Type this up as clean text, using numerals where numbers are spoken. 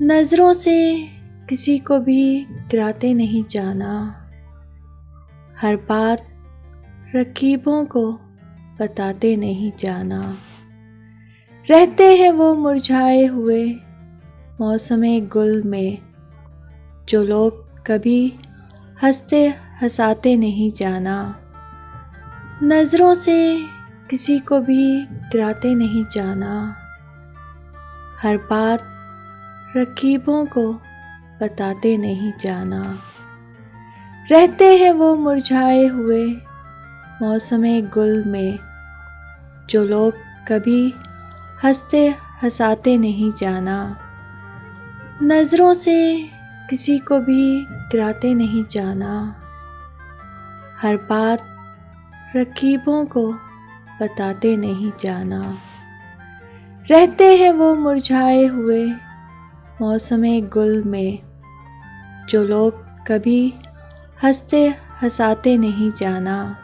नज़रों से किसी को भी गिराते नहीं जाना। हर बात रकीबों को बताते नहीं जाना। रहते हैं वो मुरझाए हुए मौसमे गुल में, जो लोग कभी हंसते हंसाते नहीं जाना। नज़रों से किसी को भी गिराते नहीं जाना। हर बात रकीबों को बताते नहीं जाना। रहते हैं वो मुरझाए हुए मौसमे गुल में, जो लोग कभी हंसते हंसाते नहीं जाना। नज़रों से किसी को भी गिराते नहीं जाना। हर बात रकीबों को बताते नहीं जाना। रहते हैं वो मुरझाए हुए मौसमे गुल में, जो लोग कभी हंसते हंसाते नहीं जाना।